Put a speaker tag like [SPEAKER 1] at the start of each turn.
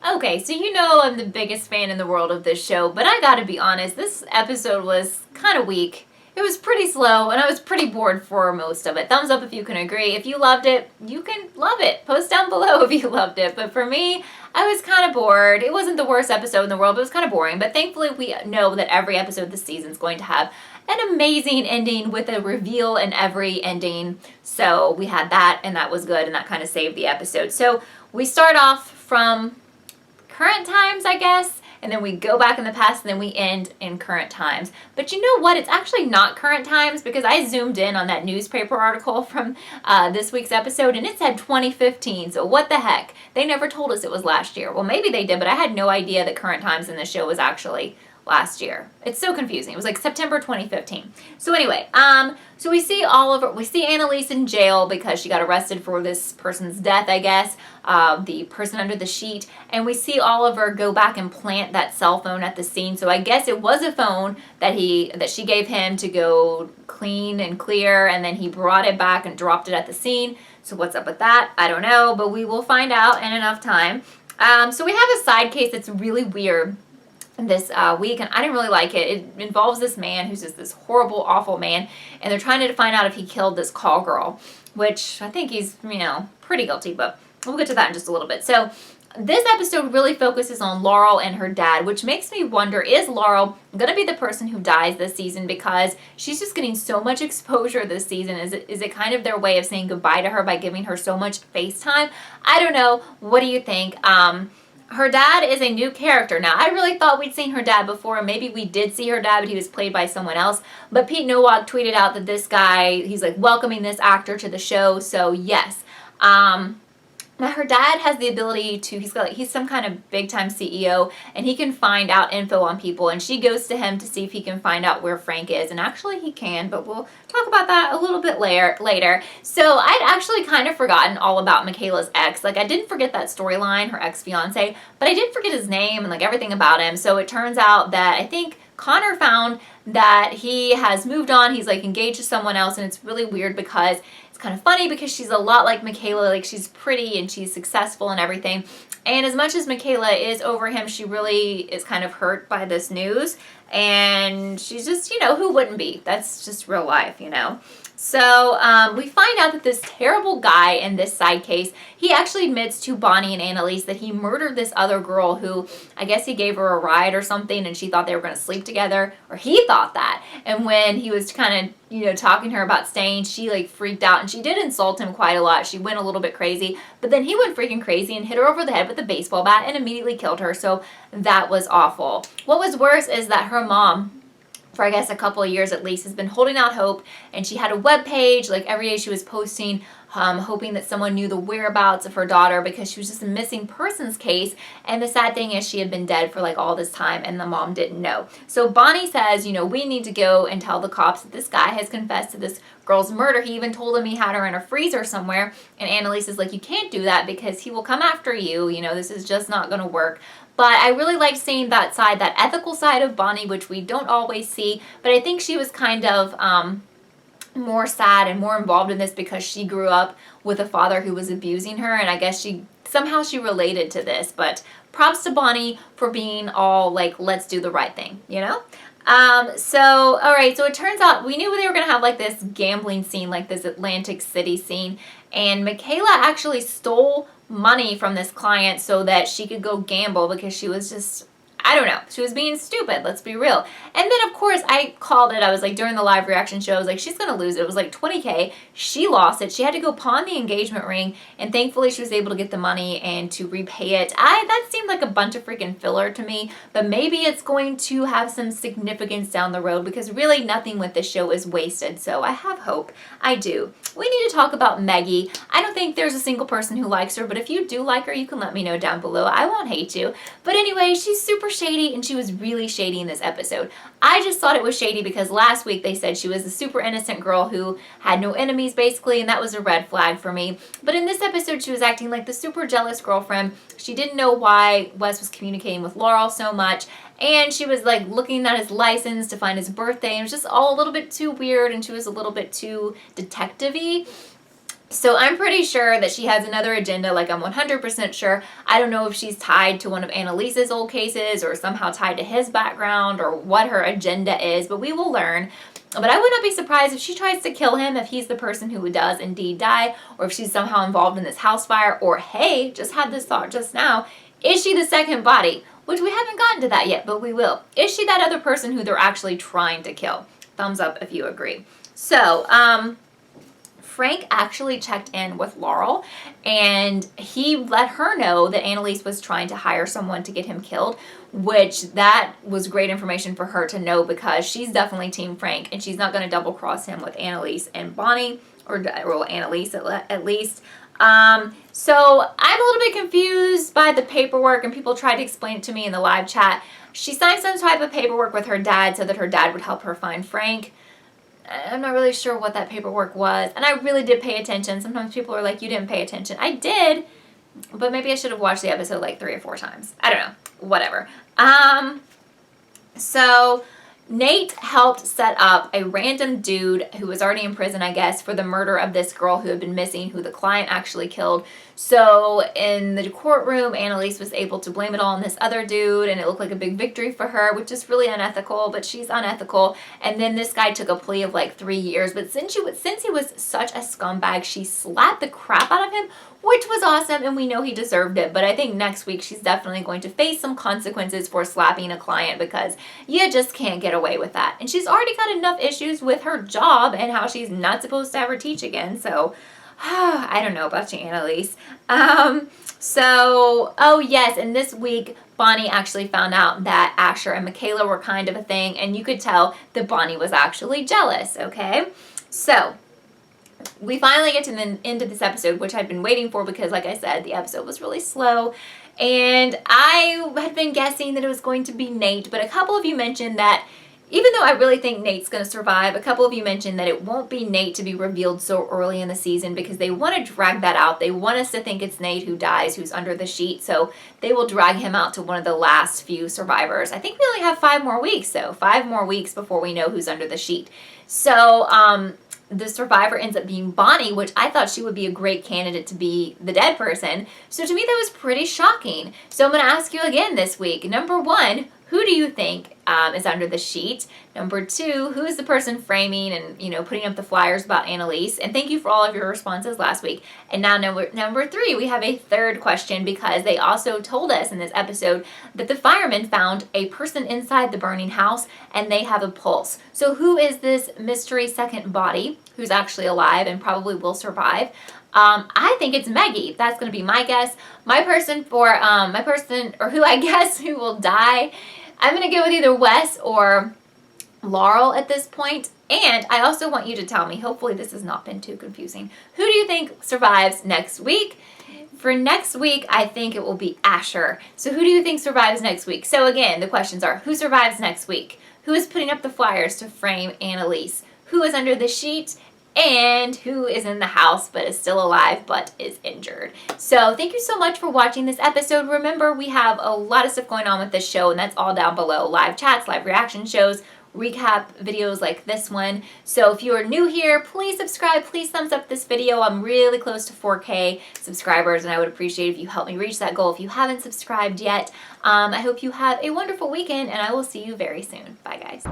[SPEAKER 1] Okay, so you know I'm the biggest fan in the world of this show, but I gotta be honest, this episode was kind of weak. It was pretty slow, and I was pretty bored for most of it. Thumbs up if you can agree. If you loved it, you can love it. Post down below if you loved it. But for me, I was kind of bored. It wasn't the worst episode in the world, but it was kind of boring. But thankfully, we know that every episode this season is going to have an amazing ending with a reveal in every ending. So we had that, and that was good, and that kind of saved the episode. So we start off from current times, I guess, and then we go back in the past, and then we end in current times. But you know what? It's actually not current times, because I zoomed in on that newspaper article from this week's episode, and it said 2015. So what the heck? They never told us it was last year. Well, maybe they did, but I had no idea that current times in the show was actually last year. It's so confusing. It was like September 2015. So anyway, so we see Annalise in jail because she got arrested for this person's death, I guess, the person under the sheet, and we see Oliver go back and plant that cell phone at the scene. So I guess it was a phone that she gave him to go clean and clear, and then he brought it back and dropped it at the scene. So what's up with that? I don't know, but we will find out in enough time. So we have a side case that's really weird this week, and I didn't really like it. It involves this man who's just this horrible, awful man, and they're trying to find out if he killed this call girl, which I think he's, pretty guilty, but we'll get to that in just a little bit. So this episode really focuses on Laurel and her dad, which makes me wonder, is Laurel going to be the person who dies this season, because she's just getting so much exposure this season? Is it kind of their way of saying goodbye to her by giving her so much face time? I don't know. What do you think? Her dad is a new character. Now, I really thought we'd seen her dad before, and maybe we did see her dad, but he was played by someone else. But Pete Nowak tweeted out that this guy, he's like welcoming this actor to the show, so yes. Now, her dad has the ability to, he's some kind of big time CEO, and he can find out info on people, and she goes to him to see if he can find out where Frank is, and actually he can, but we'll talk about that a little bit later. So I'd actually kind of forgotten all about Michaela's ex. Like, I didn't forget that storyline, her ex-fiance, but I did forget his name and like everything about him. So it turns out that I think Connor found that he has moved on. He's like engaged to someone else, and it's really weird because it's kind of funny because she's a lot like Mikayla. Like, she's pretty and she's successful and everything. And as much as Mikayla is over him, she really is kind of hurt by this news. And she's just, who wouldn't be? That's just real life, So we find out that this terrible guy in this side case, he actually admits to Bonnie and Annalise that he murdered this other girl who, I guess he gave her a ride or something, and she thought they were going to sleep together, or he thought that. And when he was kind of, talking to her about staying, she like freaked out, and she did insult him quite a lot. She went a little bit crazy, but then he went freaking crazy and hit her over the head with a baseball bat and immediately killed her. So that was awful. What was worse is that her mom, for I guess a couple of years at least, has been holding out hope, and she had a webpage. Like, every day she was posting, hoping that someone knew the whereabouts of her daughter, because she was just a missing persons case. And the sad thing is she had been dead for like all this time, and the mom didn't know. So Bonnie says, we need to go and tell the cops that this guy has confessed to this girl's murder. He even told them he had her in a freezer somewhere. And Annalise is like, you can't do that because he will come after you. This is just not going to work. But I really liked seeing that side, that ethical side of Bonnie, which we don't always see. But I think she was kind of more sad and more involved in this because she grew up with a father who was abusing her. And I guess she related to this. But props to Bonnie for being all like, let's do the right thing, So, all right, so it turns out we knew they were going to have like this gambling scene, like this Atlantic City scene. And Mikayla actually stole money from this client so that she could go gamble, because she was just, I don't know, she was being stupid, let's be real. And then, of course, I called it. I was like, during the live reaction show, I was like, she's going to lose it. It was like $20K. She lost it. She had to go pawn the engagement ring, and thankfully she was able to get the money and to repay it. That seemed like a bunch of freaking filler to me, but maybe it's going to have some significance down the road, because really nothing with this show is wasted. So I have hope. I do. We need to talk about Meggie. I don't think there's a single person who likes her, but if you do like her, you can let me know down below. I won't hate you. But anyway, she's super shady, and she was really shady in this episode. I just thought it was shady because last week they said she was a super innocent girl who had no enemies, basically, and that was a red flag for me. But in this episode, she was acting like the super jealous girlfriend. She didn't know why Wes was communicating with Laurel so much, and she was like looking at his license to find his birthday, and it was just all a little bit too weird, and she was a little bit too detective-y. So I'm pretty sure that she has another agenda, like I'm 100% sure. I don't know if she's tied to one of Annalise's old cases or somehow tied to his background or what her agenda is, but we will learn. But I would not be surprised if she tries to kill him, if he's the person who does indeed die, or if she's somehow involved in this house fire, or hey, just had this thought just now, is she the second body? Which we haven't gotten to that yet, but we will. Is she that other person who they're actually trying to kill? Thumbs up if you agree. So, Frank actually checked in with Laurel, and he let her know that Annalise was trying to hire someone to get him killed, which that was great information for her to know because she's definitely Team Frank, and she's not going to double cross him with Annalise and Bonnie, or well, Annalise at least. So I'm a little bit confused by the paperwork, and people tried to explain it to me in the live chat. She signed some type of paperwork with her dad so that her dad would help her find Frank. I'm not really sure what that paperwork was, and I really did pay attention. Sometimes people are like, you didn't pay attention. I did, but maybe I should have watched the episode like 3 or 4 times. I don't know. Whatever. So Nate helped set up a random dude who was already in prison, I guess, for the murder of this girl who had been missing, who the client actually killed. So in the courtroom, Annalise was able to blame it all on this other dude, and it looked like a big victory for her, which is really unethical, but she's unethical. And then this guy took a plea of like 3 years, but since he was such a scumbag, she slapped the crap out of him, which was awesome, and we know he deserved it. But I think next week she's definitely going to face some consequences for slapping a client because you just can't get away with that. And she's already got enough issues with her job and how she's not supposed to ever teach again. So I don't know about you, Annalise. Oh yes, and this week Bonnie actually found out that Asher and Mikayla were kind of a thing, and you could tell that Bonnie was actually jealous, okay? So we finally get to the end of this episode, which I'd been waiting for because, like I said, the episode was really slow. And I had been guessing that it was going to be Nate, but a couple of you mentioned that even though I really think Nate's going to survive, a couple of you mentioned that it won't be Nate to be revealed so early in the season because they want to drag that out. They want us to think it's Nate who dies, who's under the sheet, so they will drag him out to one of the last few survivors. I think we only have 5 more weeks, though. 5 more weeks before we know who's under the sheet. So, the survivor ends up being Bonnie, which I thought she would be a great candidate to be the dead person. So to me, that was pretty shocking. So I'm going to ask you again this week. Number 1, who do you think is under the sheet? Number 2, who is the person framing and, putting up the flyers about Annalise? And thank you for all of your responses last week. And now number 3, we have a third question because they also told us in this episode that the firemen found a person inside the burning house and they have a pulse. So who is this mystery second body who's actually alive and probably will survive? I think it's Meggie. That's going to be my guess. My person or who I guess who will die, I'm going to go with either Wes or Laurel at this point. And I also want you to tell me, hopefully this has not been too confusing, who do you think survives next week? For next week, I think it will be Asher. So who do you think survives next week? So again, the questions are, who survives next week? Who is putting up the flyers to frame Annalise? Who is under the sheet? And who is in the house but is still alive but is injured. So thank you so much for watching this episode. Remember, we have a lot of stuff going on with this show, and that's all down below. Live chats, live reaction shows, recap videos like this one. So if you are new here, please subscribe. Please thumbs up this video. I'm really close to 4K subscribers, and I would appreciate if you help me reach that goal if you haven't subscribed yet. I hope you have a wonderful weekend, and I will see you very soon. Bye, guys.